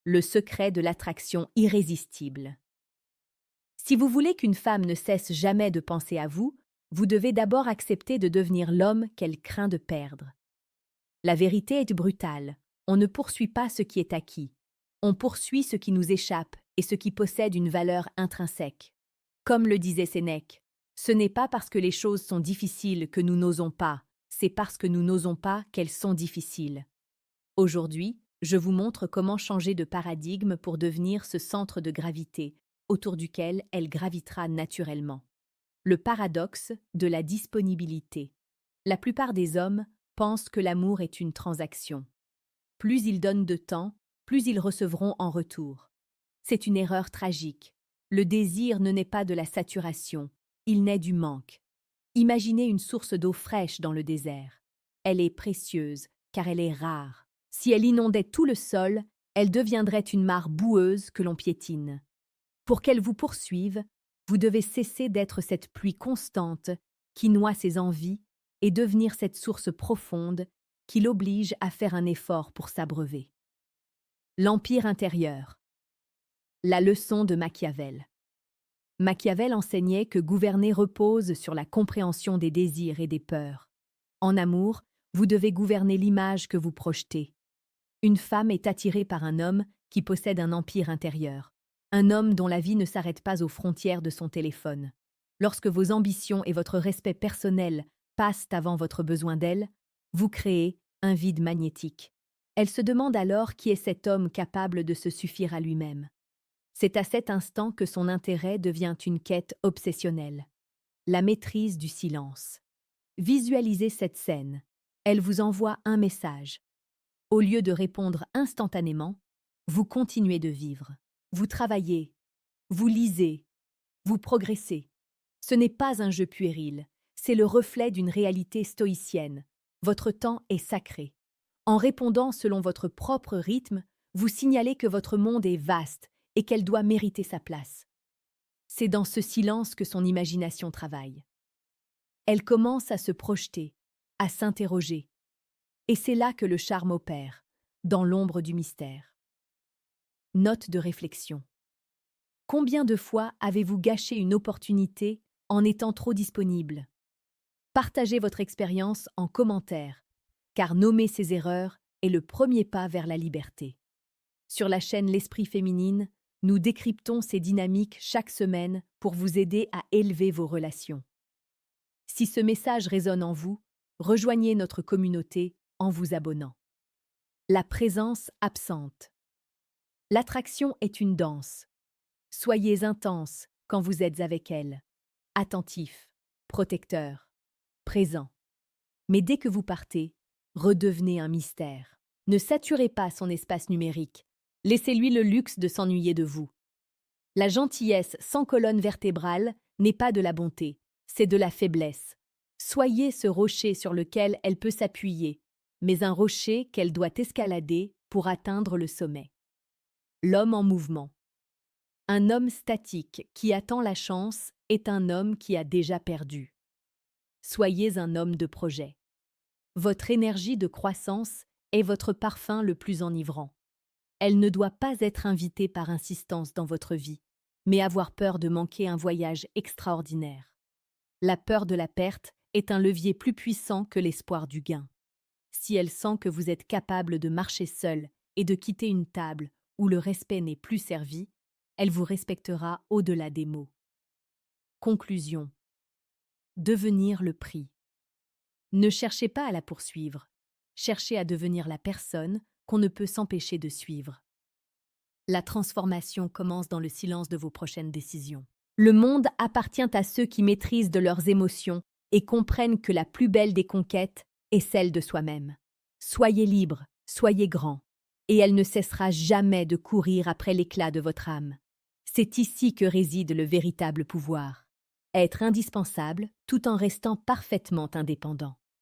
le secret de l'attraction irrésistible. Si vous voulez qu'une femme ne cesse jamais de penser à vous, vous devez d'abord accepter de devenir l'homme qu'elle craint de perdre. La vérité est brutale. On ne poursuit pas ce qui est acquis. On poursuit ce qui nous échappe et ce qui possède une valeur intrinsèque. Comme le disait Sénèque, ce n'est pas parce que les choses sont difficiles que nous n'osons pas, c'est parce que nous n'osons pas qu'elles sont difficiles. Aujourd'hui, je vous montre comment changer de paradigme pour devenir ce centre de gravité, autour duquel elle gravitera naturellement. Le paradoxe de la disponibilité. La plupart des hommes pensent que l'amour est une transaction. Plus ils donnent de temps, plus ils recevront en retour. C'est une erreur tragique. Le désir ne naît pas de la saturation, il naît du manque. Imaginez une source d'eau fraîche dans le désert. Elle est précieuse, car elle est rare. Si elle inondait tout le sol, elle deviendrait une mare boueuse que l'on piétine. Pour qu'elle vous poursuive, vous devez cesser d'être cette pluie constante qui noie ses envies et devenir cette source profonde qui l'oblige à faire un effort pour s'abreuver. L'empire intérieur. La leçon de Machiavel. Machiavel enseignait que gouverner repose sur la compréhension des désirs et des peurs. En amour, vous devez gouverner l'image que vous projetez. Une femme est attirée par un homme qui possède un empire intérieur. Un homme dont la vie ne s'arrête pas aux frontières de son téléphone. Lorsque vos ambitions et votre respect personnel passent avant votre besoin d'elle, vous créez un vide magnétique. Elle se demande alors qui est cet homme capable de se suffire à lui-même. C'est à cet instant que son intérêt devient une quête obsessionnelle. La maîtrise du silence. Visualisez cette scène. Elle vous envoie un message. Au lieu de répondre instantanément, vous continuez de vivre. Vous travaillez, vous lisez, vous progressez. Ce n'est pas un jeu puéril, c'est le reflet d'une réalité stoïcienne. Votre temps est sacré. En répondant selon votre propre rythme, vous signalez que votre monde est vaste et qu'elle doit mériter sa place. C'est dans ce silence que son imagination travaille. Elle commence à se projeter, à s'interroger. Et c'est là que le charme opère, dans l'ombre du mystère. Note de réflexion. Combien de fois avez-vous gâché une opportunité en étant trop disponible? Partagez votre expérience en commentaire, car nommer ses erreurs est le premier pas vers la liberté. Sur la chaîne L'Esprit Féminine, nous décryptons ces dynamiques chaque semaine pour vous aider à élever vos relations. Si ce message résonne en vous, rejoignez notre communauté en vous abonnant. La présence absente. L'attraction est une danse. Soyez intense quand vous êtes avec elle. Attentif, protecteur, présent. Mais dès que vous partez, redevenez un mystère. Ne saturez pas son espace numérique. Laissez-lui le luxe de s'ennuyer de vous. La gentillesse sans colonne vertébrale n'est pas de la bonté, c'est de la faiblesse. Soyez ce rocher sur lequel elle peut s'appuyer, mais un rocher qu'elle doit escalader pour atteindre le sommet. L'homme en mouvement. Un homme statique qui attend la chance est un homme qui a déjà perdu. Soyez un homme de projet. Votre énergie de croissance est votre parfum le plus enivrant. Elle ne doit pas être invitée par insistance dans votre vie, mais avoir peur de manquer un voyage extraordinaire. La peur de la perte est un levier plus puissant que l'espoir du gain. Si elle sent que vous êtes capable de marcher seul et de quitter une table où le respect n'est plus servi, elle vous respectera au-delà des mots. Conclusion. Devenir le prix. Ne cherchez pas à la poursuivre, cherchez à devenir la personne qu'on ne peut s'empêcher de suivre. La transformation commence dans le silence de vos prochaines décisions. Le monde appartient à ceux qui maîtrisent de leurs émotions et comprennent que la plus belle des conquêtes est celle de soi-même. Soyez libre, soyez grand, et elle ne cessera jamais de courir après l'éclat de votre âme. C'est ici que réside le véritable pouvoir. Être indispensable tout en restant parfaitement indépendant.